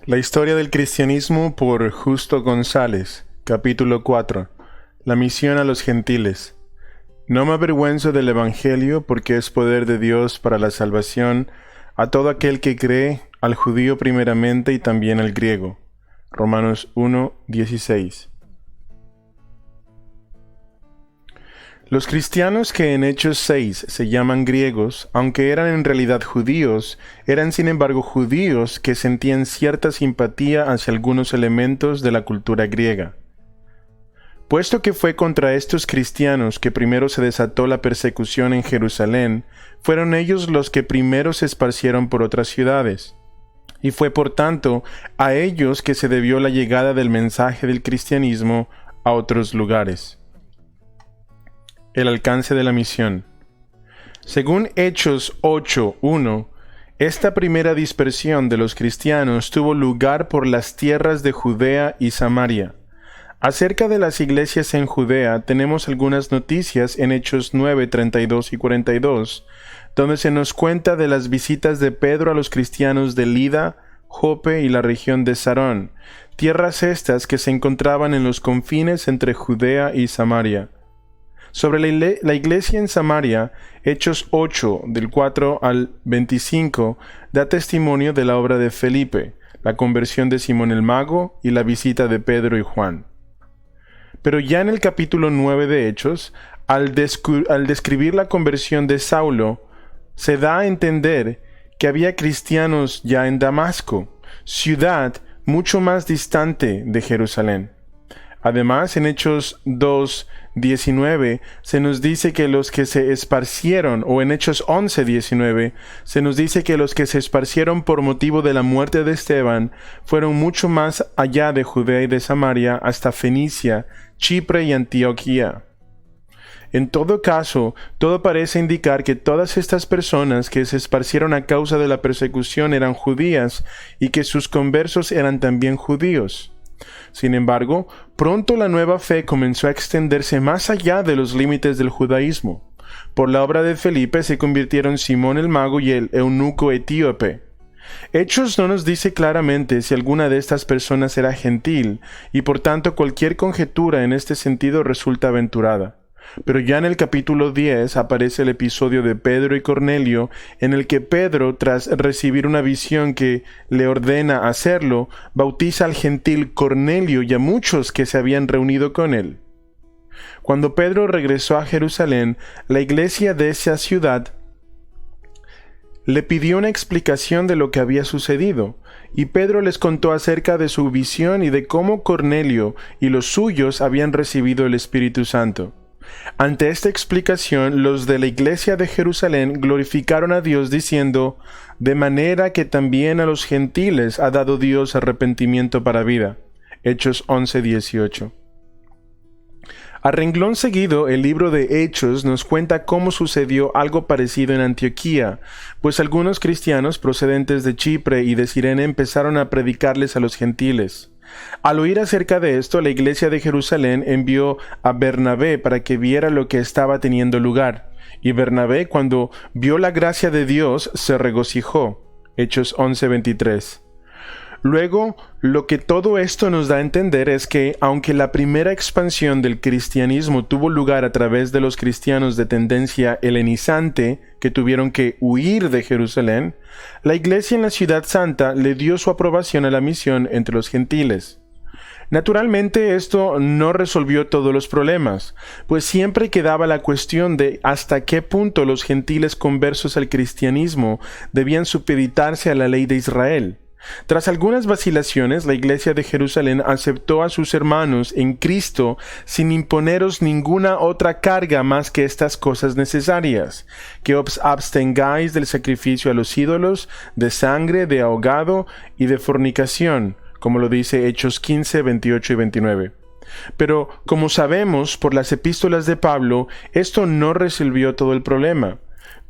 La historia del cristianismo por Justo González, capítulo 4. La misión a los gentiles. No me avergüenzo del Evangelio porque es poder de Dios para la salvación a todo aquel que cree, al judío primeramente y también al griego. Romanos 1:16. Los cristianos que en Hechos 6 se llaman griegos, aunque eran en realidad judíos, eran sin embargo judíos que sentían cierta simpatía hacia algunos elementos de la cultura griega. Puesto que fue contra estos cristianos que primero se desató la persecución en Jerusalén, fueron ellos los que primero se esparcieron por otras ciudades. Y fue por tanto a ellos que se debió la llegada del mensaje del cristianismo a otros lugares. El alcance de la misión. Según Hechos 8:1, esta primera dispersión de los cristianos tuvo lugar por las tierras de Judea y Samaria. Acerca de las iglesias en Judea tenemos algunas noticias en Hechos 9, 32 y 42, donde se nos cuenta de las visitas de Pedro a los cristianos de Lida, Jope y la región de Sarón, tierras estas que se encontraban en los confines entre Judea y Samaria. Sobre la iglesia en Samaria, Hechos 8, del 4 al 25, da testimonio de la obra de Felipe, la conversión de Simón el Mago y la visita de Pedro y Juan. Pero ya en el capítulo 9 de Hechos, al describir la conversión de Saulo, se da a entender que había cristianos ya en Damasco, ciudad mucho más distante de Jerusalén. Además, en Hechos 2:19 se nos dice que los que se esparcieron, o en Hechos 11:19 se nos dice que los que se esparcieron por motivo de la muerte de Esteban fueron mucho más allá de Judea y de Samaria hasta Fenicia, Chipre y Antioquía. En todo caso, todo parece indicar que todas estas personas que se esparcieron a causa de la persecución eran judías y que sus conversos eran también judíos. Sin embargo, pronto la nueva fe comenzó a extenderse más allá de los límites del judaísmo. Por la obra de Felipe se convirtieron Simón el Mago y el eunuco etíope. Hechos no nos dice claramente si alguna de estas personas era gentil, y por tanto cualquier conjetura en este sentido resulta aventurada. Pero ya en el capítulo 10 aparece el episodio de Pedro y Cornelio, en el que Pedro, tras recibir una visión que le ordena hacerlo, bautiza al gentil Cornelio y a muchos que se habían reunido con él. Cuando Pedro regresó a Jerusalén, la iglesia de esa ciudad le pidió una explicación de lo que había sucedido, y Pedro les contó acerca de su visión y de cómo Cornelio y los suyos habían recibido el Espíritu Santo. Ante esta explicación, los de la iglesia de Jerusalén glorificaron a Dios diciendo, de manera que también a los gentiles ha dado Dios arrepentimiento para vida. Hechos 11:18. A renglón seguido, el libro de Hechos nos cuenta cómo sucedió algo parecido en Antioquía, pues algunos cristianos procedentes de Chipre y de Cirene empezaron a predicarles a los gentiles. Al oír acerca de esto, la iglesia de Jerusalén envió a Bernabé para que viera lo que estaba teniendo lugar. Y Bernabé, cuando vio la gracia de Dios, se regocijó. Hechos 11:23. Luego, lo que todo esto nos da a entender es que, aunque la primera expansión del cristianismo tuvo lugar a través de los cristianos de tendencia helenizante que tuvieron que huir de Jerusalén, la iglesia en la Ciudad Santa le dio su aprobación a la misión entre los gentiles. Naturalmente, esto no resolvió todos los problemas, pues siempre quedaba la cuestión de hasta qué punto los gentiles conversos al cristianismo debían supeditarse a la ley de Israel. Tras algunas vacilaciones, la iglesia de Jerusalén aceptó a sus hermanos en Cristo sin imponeros ninguna otra carga más que estas cosas necesarias: que os abstengáis del sacrificio a los ídolos, de sangre, de ahogado y de fornicación, como lo dice Hechos 15, 28 y 29. Pero, como sabemos por las epístolas de Pablo, esto no resolvió todo el problema,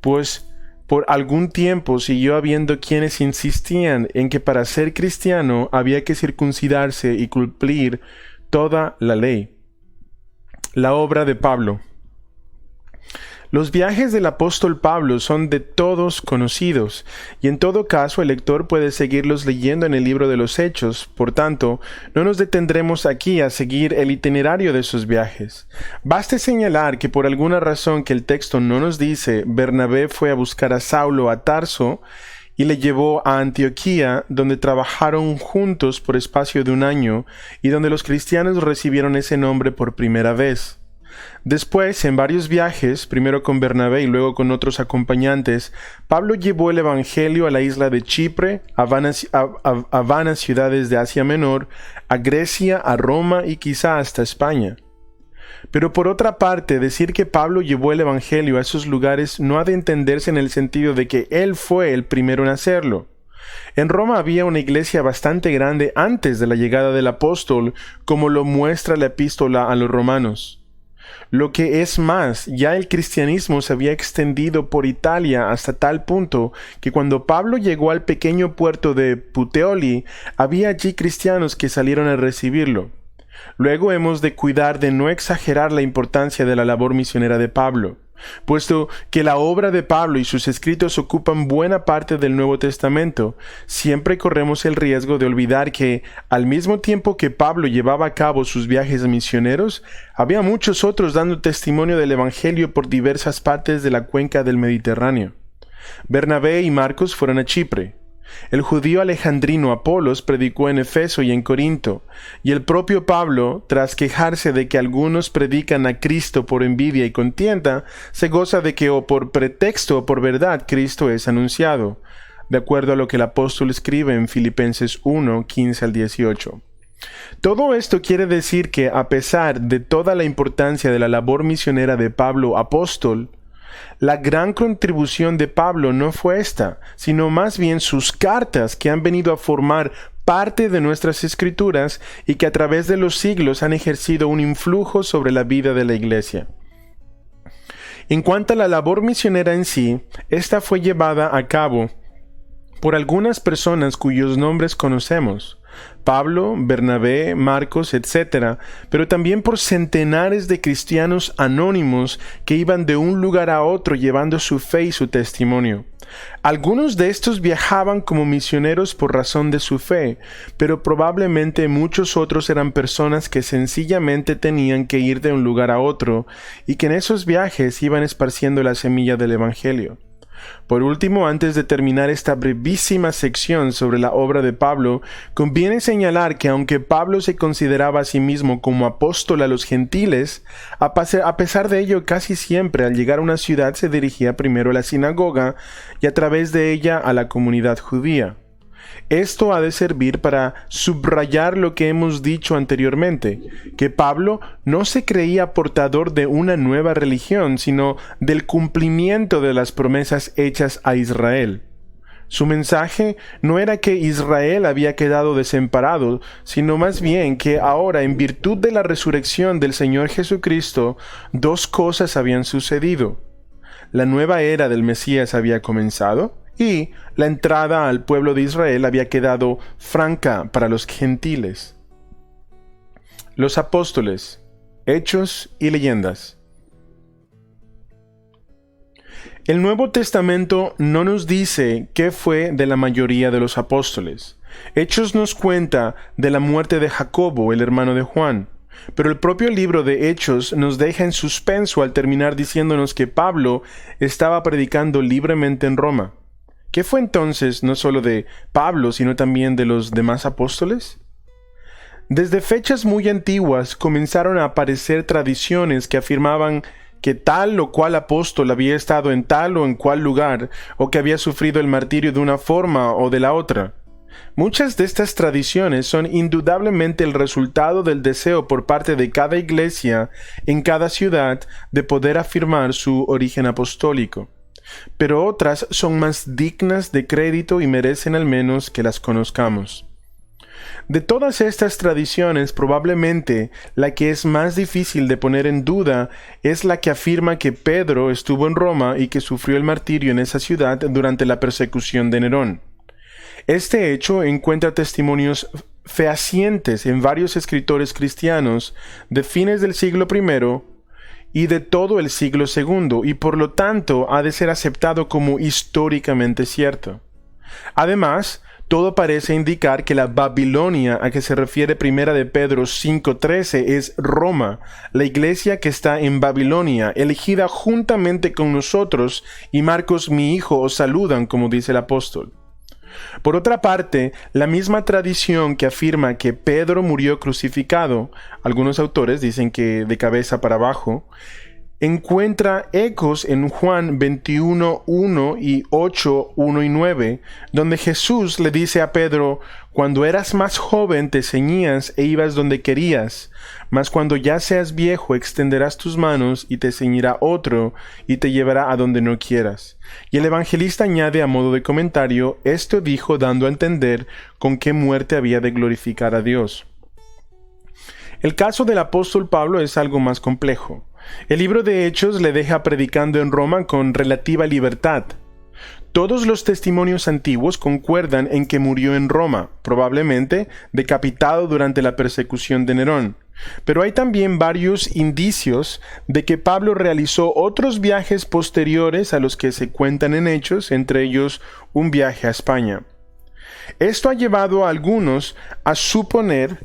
pues por algún tiempo siguió habiendo quienes insistían en que para ser cristiano había que circuncidarse y cumplir toda la ley. La obra de Pablo. Los viajes del apóstol Pablo son de todos conocidos, y en todo caso el lector puede seguirlos leyendo en el libro de los Hechos. Por tanto, no nos detendremos aquí a seguir el itinerario de sus viajes. Baste señalar que por alguna razón que el texto no nos dice, Bernabé fue a buscar a Saulo a Tarso y le llevó a Antioquía, donde trabajaron juntos por espacio de 1 año, y donde los cristianos recibieron ese nombre por primera vez. Después, en varios viajes, primero con Bernabé y luego con otros acompañantes, Pablo llevó el Evangelio a la isla de Chipre, a vanas ciudades de Asia Menor, a Grecia, a Roma y quizá hasta España. Pero por otra parte, decir que Pablo llevó el Evangelio a esos lugares no ha de entenderse en el sentido de que él fue el primero en hacerlo. En Roma había una iglesia bastante grande antes de la llegada del apóstol, como lo muestra la epístola a los romanos. Lo que es más, ya el cristianismo se había extendido por Italia hasta tal punto que cuando Pablo llegó al pequeño puerto de Puteoli, había allí cristianos que salieron a recibirlo. Luego hemos de cuidar de no exagerar la importancia de la labor misionera de Pablo, puesto que la obra de Pablo y sus escritos ocupan buena parte del Nuevo Testamento. Siempre corremos el riesgo de olvidar que, al mismo tiempo que Pablo llevaba a cabo sus viajes misioneros, había muchos otros dando testimonio del Evangelio por diversas partes de la cuenca del Mediterráneo. Bernabé y Marcos fueron a Chipre. El judío alejandrino Apolos predicó en Efeso y en Corinto, y el propio Pablo, tras quejarse de que algunos predican a Cristo por envidia y contienda, se goza de que o por pretexto o por verdad Cristo es anunciado, de acuerdo a lo que el apóstol escribe en Filipenses 1, 15 al 18. Todo esto quiere decir que, a pesar de toda la importancia de la labor misionera de Pablo apóstol, la gran contribución de Pablo no fue esta, sino más bien sus cartas que han venido a formar parte de nuestras escrituras y que a través de los siglos han ejercido un influjo sobre la vida de la Iglesia. En cuanto a la labor misionera en sí, esta fue llevada a cabo por algunas personas cuyos nombres conocemos, Pablo, Bernabé, Marcos, etc., pero también por centenares de cristianos anónimos que iban de un lugar a otro llevando su fe y su testimonio. Algunos de estos viajaban como misioneros por razón de su fe, pero probablemente muchos otros eran personas que sencillamente tenían que ir de un lugar a otro y que en esos viajes iban esparciendo la semilla del Evangelio. Por último, antes de terminar esta brevísima sección sobre la obra de Pablo, conviene señalar que aunque Pablo se consideraba a sí mismo como apóstol a los gentiles, a pesar de ello casi siempre al llegar a una ciudad se dirigía primero a la sinagoga y a través de ella a la comunidad judía. Esto ha de servir para subrayar lo que hemos dicho anteriormente, que Pablo no se creía portador de una nueva religión, sino del cumplimiento de las promesas hechas a Israel. Su mensaje no era que Israel había quedado desamparado, sino más bien que ahora, en virtud de la resurrección del Señor Jesucristo, dos cosas habían sucedido. La nueva era del Mesías había comenzado, y la entrada al pueblo de Israel había quedado franca para los gentiles. Los apóstoles, hechos y leyendas. El Nuevo Testamento no nos dice qué fue de la mayoría de los apóstoles. Hechos nos cuenta de la muerte de Jacobo, el hermano de Juan. Pero el propio libro de Hechos nos deja en suspenso al terminar diciéndonos que Pablo estaba predicando libremente en Roma. ¿Qué fue entonces no solo de Pablo, sino también de los demás apóstoles? Desde fechas muy antiguas comenzaron a aparecer tradiciones que afirmaban que tal o cual apóstol había estado en tal o en cual lugar, o que había sufrido el martirio de una forma o de la otra. Muchas de estas tradiciones son indudablemente el resultado del deseo por parte de cada iglesia en cada ciudad de poder afirmar su origen apostólico. Pero otras son más dignas de crédito y merecen al menos que las conozcamos. De todas estas tradiciones, probablemente la que es más difícil de poner en duda es la que afirma que Pedro estuvo en Roma y que sufrió el martirio en esa ciudad durante la persecución de Nerón. Este hecho encuentra testimonios fehacientes en varios escritores cristianos de fines del siglo I y de todo el siglo II, y por lo tanto ha de ser aceptado como históricamente cierto. Además, todo parece indicar que la Babilonia a que se refiere Primera de Pedro 5:13 es Roma, la iglesia que está en Babilonia, elegida juntamente con nosotros, y Marcos mi hijo os saludan, como dice el apóstol. Por otra parte, la misma tradición que afirma que Pedro murió crucificado, algunos autores dicen que de cabeza para abajo, encuentra ecos en Juan 21:1 y 8:1 y 9, donde Jesús le dice a Pedro: cuando eras más joven te ceñías e ibas donde querías, mas cuando ya seas viejo extenderás tus manos y te ceñirá otro y te llevará a donde no quieras. Y el evangelista añade a modo de comentario: esto dijo dando a entender con qué muerte había de glorificar a Dios. El caso del apóstol Pablo es algo más complejo. El libro de Hechos le deja predicando en Roma con relativa libertad. Todos los testimonios antiguos concuerdan en que murió en Roma, probablemente decapitado durante la persecución de Nerón. Pero hay también varios indicios de que Pablo realizó otros viajes posteriores a los que se cuentan en Hechos, entre ellos un viaje a España. Esto ha llevado a algunos a suponer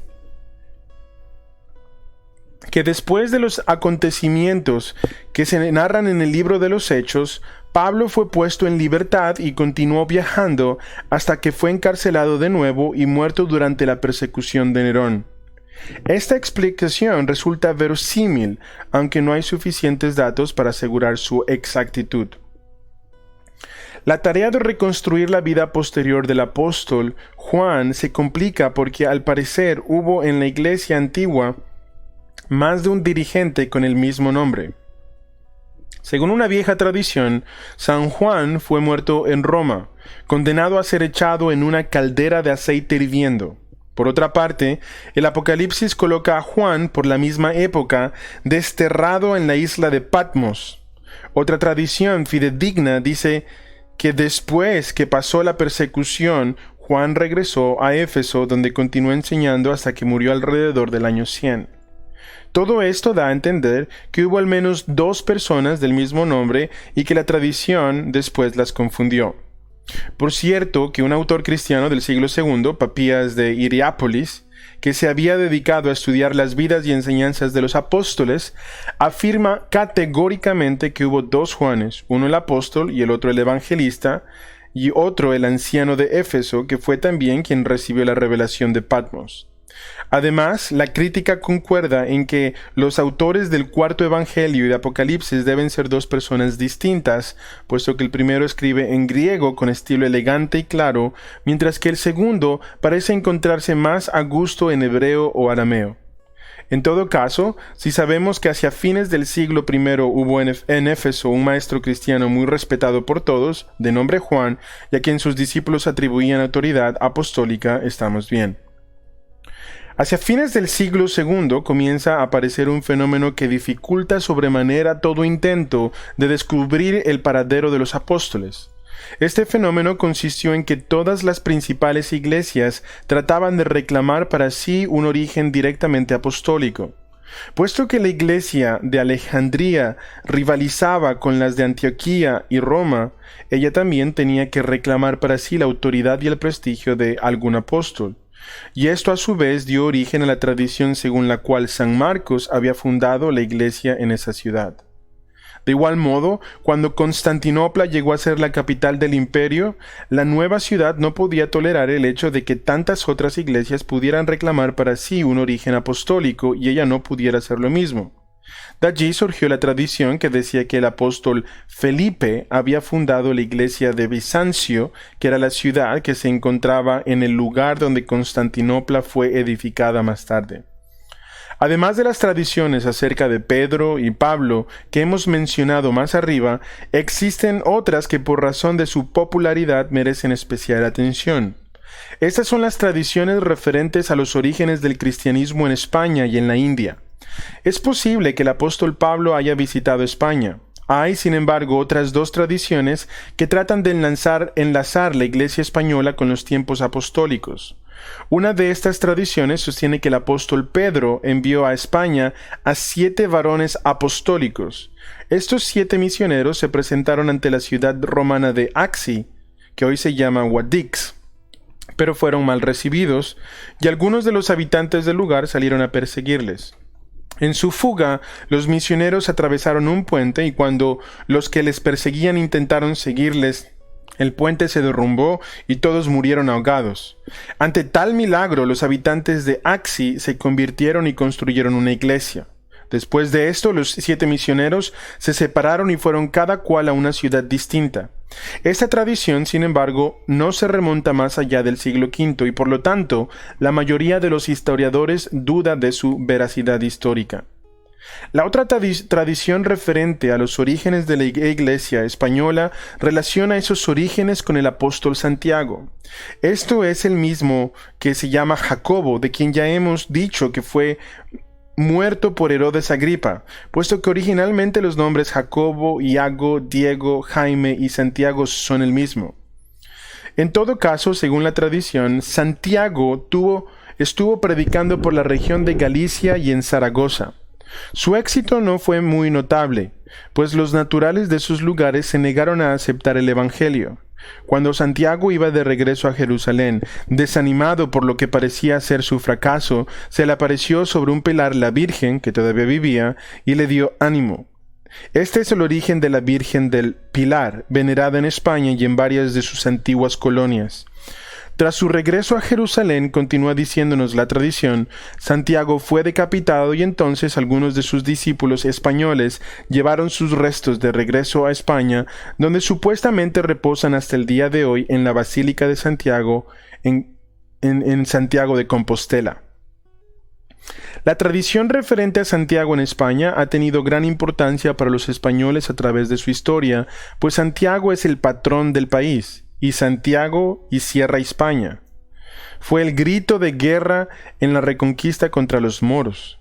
que después de los acontecimientos que se narran en el libro de los Hechos, Pablo fue puesto en libertad y continuó viajando hasta que fue encarcelado de nuevo y muerto durante la persecución de Nerón. Esta explicación resulta verosímil, aunque no hay suficientes datos para asegurar su exactitud. La tarea de reconstruir la vida posterior del apóstol Juan se complica porque al parecer hubo en la iglesia antigua más de un dirigente con el mismo nombre. Según una vieja tradición, San Juan fue muerto en Roma, condenado a ser echado en una caldera de aceite hirviendo. Por otra parte, el Apocalipsis coloca a Juan, por la misma época, desterrado en la isla de Patmos. Otra tradición fidedigna dice que después que pasó la persecución, Juan regresó a Éfeso, donde continuó enseñando hasta que murió alrededor del año 100. Todo esto da a entender que hubo al menos dos personas del mismo nombre y que la tradición después las confundió. Por cierto, que un autor cristiano del siglo II, Papías de Hierápolis, que se había dedicado a estudiar las vidas y enseñanzas de los apóstoles, afirma categóricamente que hubo dos Juanes, uno el apóstol y el otro el evangelista, y otro el anciano de Éfeso, que fue también quien recibió la revelación de Patmos. Además, la crítica concuerda en que los autores del cuarto evangelio y de Apocalipsis deben ser dos personas distintas, puesto que el primero escribe en griego con estilo elegante y claro, mientras que el segundo parece encontrarse más a gusto en hebreo o arameo. En todo caso, si sabemos que hacia fines del siglo I hubo en Éfeso un maestro cristiano muy respetado por todos, de nombre Juan, y a quien sus discípulos atribuían autoridad apostólica, estamos bien. Hacia fines del siglo II comienza a aparecer un fenómeno que dificulta sobremanera todo intento de descubrir el paradero de los apóstoles. Este fenómeno consistió en que todas las principales iglesias trataban de reclamar para sí un origen directamente apostólico. Puesto que la iglesia de Alejandría rivalizaba con las de Antioquía y Roma, ella también tenía que reclamar para sí la autoridad y el prestigio de algún apóstol. Y esto a su vez dio origen a la tradición según la cual San Marcos había fundado la iglesia en esa ciudad. De igual modo, cuando Constantinopla llegó a ser la capital del imperio, la nueva ciudad no podía tolerar el hecho de que tantas otras iglesias pudieran reclamar para sí un origen apostólico y ella no pudiera hacer lo mismo. De allí surgió la tradición que decía que el apóstol Felipe había fundado la iglesia de Bizancio, que era la ciudad que se encontraba en el lugar donde Constantinopla fue edificada más tarde. Además de las tradiciones acerca de Pedro y Pablo que hemos mencionado más arriba, existen otras que por razón de su popularidad merecen especial atención. Estas son las tradiciones referentes a los orígenes del cristianismo en España y en la India. Es posible que el apóstol Pablo haya visitado España. Hay, sin embargo, otras dos tradiciones que tratan de enlazar la Iglesia española con los tiempos apostólicos. Una de estas tradiciones sostiene que el apóstol Pedro envió a España a 7 varones apostólicos. Estos 7 misioneros se presentaron ante la ciudad romana de Axi, que hoy se llama Guadix, pero fueron mal recibidos, y algunos de los habitantes del lugar salieron a perseguirles. En su fuga, los misioneros atravesaron un puente y cuando los que les perseguían intentaron seguirles, el puente se derrumbó y todos murieron ahogados. Ante tal milagro, los habitantes de Axi se convirtieron y construyeron una iglesia. Después de esto, los 7 misioneros se separaron y fueron cada cual a una ciudad distinta. Esta tradición, sin embargo, no se remonta más allá del siglo V y por lo tanto, la mayoría de los historiadores duda de su veracidad histórica. La otra tradición referente a los orígenes de la Iglesia española relaciona esos orígenes con el apóstol Santiago. Esto es el mismo que se llama Jacobo, de quien ya hemos dicho que fue muerto por Herodes Agripa, puesto que originalmente los nombres Jacobo, Iago, Diego, Jaime y Santiago son el mismo. En todo caso, según la tradición, Santiago estuvo predicando por la región de Galicia y en Zaragoza. Su éxito no fue muy notable, pues los naturales de esos lugares se negaron a aceptar el Evangelio. Cuando Santiago iba de regreso a Jerusalén, desanimado por lo que parecía ser su fracaso, se le apareció sobre un pilar la Virgen, que todavía vivía, y le dio ánimo. Este es el origen de la Virgen del Pilar, venerada en España y en varias de sus antiguas colonias. Tras su regreso a Jerusalén, continúa diciéndonos la tradición, Santiago fue decapitado y entonces algunos de sus discípulos españoles llevaron sus restos de regreso a España, donde supuestamente reposan hasta el día de hoy en la Basílica de Santiago, en Santiago de Compostela. La tradición referente a Santiago en España ha tenido gran importancia para los españoles a través de su historia, pues Santiago es el patrón del país, y Santiago y Sierra España. Fue el grito de guerra en la reconquista contra los moros.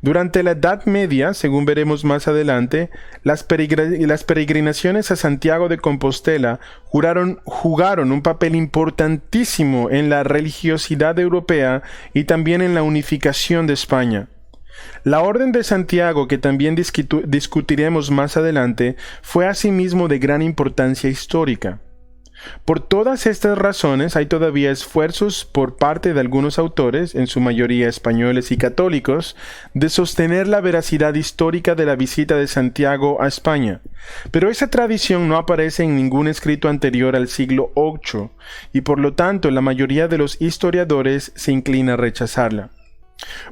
Durante la Edad Media, según veremos más adelante, las peregrinaciones a Santiago de Compostela jugaron un papel importantísimo en la religiosidad europea y también en la unificación de España. La Orden de Santiago, que también discutiremos más adelante, fue asimismo de gran importancia histórica. Por todas estas razones hay todavía esfuerzos por parte de algunos autores, en su mayoría españoles y católicos, de sostener la veracidad histórica de la visita de Santiago a España. Pero esa tradición no aparece en ningún escrito anterior al siglo VIII, y por lo tanto la mayoría de los historiadores se inclina a rechazarla.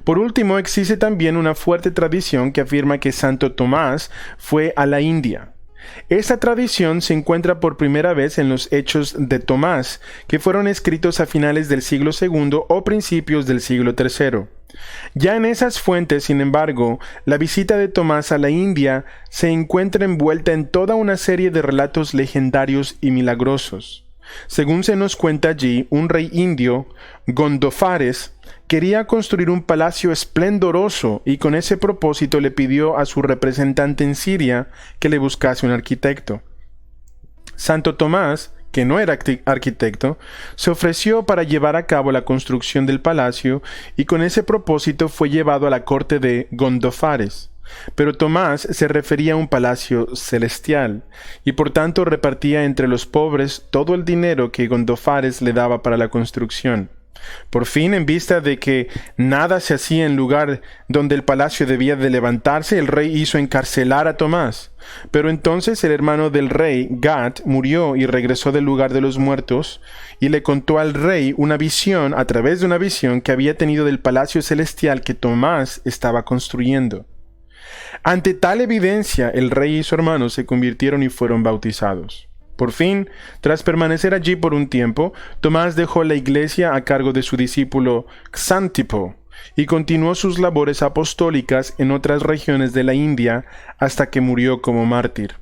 Por último, existe también una fuerte tradición que afirma que Santo Tomás fue a la India. Esta tradición se encuentra por primera vez en los Hechos de Tomás, que fueron escritos a finales del siglo II o principios del siglo III. Ya en esas fuentes, sin embargo, la visita de Tomás a la India se encuentra envuelta en toda una serie de relatos legendarios y milagrosos. Según se nos cuenta allí, un rey indio, Gondophares, quería construir un palacio esplendoroso y con ese propósito le pidió a su representante en Siria que le buscase un arquitecto. Santo Tomás, que no era arquitecto, se ofreció para llevar a cabo la construcción del palacio y con ese propósito fue llevado a la corte de Gondophares. Pero Tomás se refería a un palacio celestial, y por tanto repartía entre los pobres todo el dinero que Gondophares le daba para la construcción. Por fin, en vista de que nada se hacía en lugar donde el palacio debía de levantarse, el rey hizo encarcelar a Tomás. Pero entonces el hermano del rey, Gad, murió y regresó del lugar de los muertos, y le contó al rey una visión, a través de una visión que había tenido del palacio celestial que Tomás estaba construyendo. Ante tal evidencia, el rey y su hermano se convirtieron y fueron bautizados. Por fin, tras permanecer allí por un tiempo, Tomás dejó la iglesia a cargo de su discípulo Xántipo y continuó sus labores apostólicas en otras regiones de la India hasta que murió como mártir.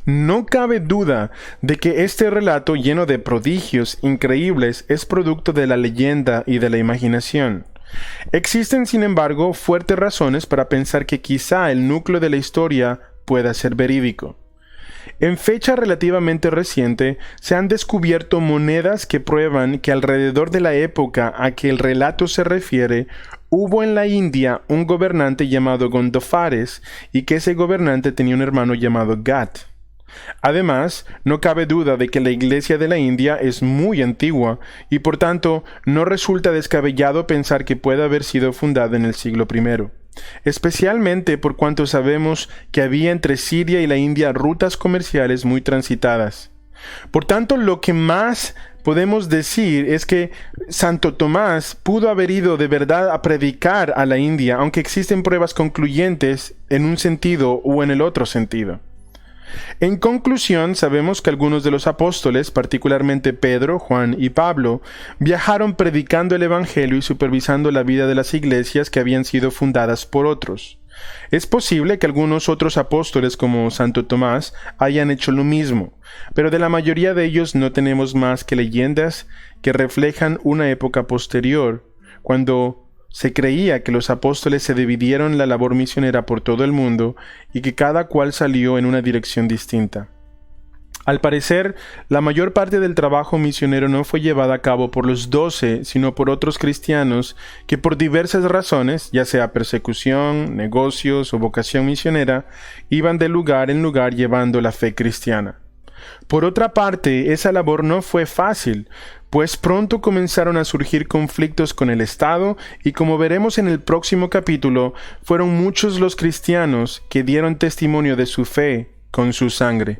No cabe duda de que este relato lleno de prodigios increíbles es producto de la leyenda y de la imaginación. Existen, sin embargo, fuertes razones para pensar que quizá el núcleo de la historia pueda ser verídico. En fecha relativamente reciente, se han descubierto monedas que prueban que alrededor de la época a que el relato se refiere, hubo en la India un gobernante llamado Gondophares y que ese gobernante tenía un hermano llamado Gat. Además, no cabe duda de que la Iglesia de la India es muy antigua y por tanto no resulta descabellado pensar que pueda haber sido fundada en el siglo I, especialmente por cuanto sabemos que había entre Siria y la India rutas comerciales muy transitadas. Por tanto, lo que más podemos decir es que Santo Tomás pudo haber ido de verdad a predicar a la India, aunque existen pruebas concluyentes en un sentido o en el otro sentido. En conclusión, sabemos que algunos de los apóstoles, particularmente Pedro, Juan y Pablo, viajaron predicando el Evangelio y supervisando la vida de las iglesias que habían sido fundadas por otros. Es posible que algunos otros apóstoles como Santo Tomás hayan hecho lo mismo, pero de la mayoría de ellos no tenemos más que leyendas que reflejan una época posterior, cuando se creía que los apóstoles se dividieron la labor misionera por todo el mundo y que cada cual salió en una dirección distinta. Al parecer, la mayor parte del trabajo misionero no fue llevada a cabo por los 12, sino por otros cristianos que por diversas razones, ya sea persecución, negocios o vocación misionera, iban de lugar en lugar llevando la fe cristiana. Por otra parte, esa labor no fue fácil, pues pronto comenzaron a surgir conflictos con el Estado y como veremos en el próximo capítulo, fueron muchos los cristianos que dieron testimonio de su fe con su sangre.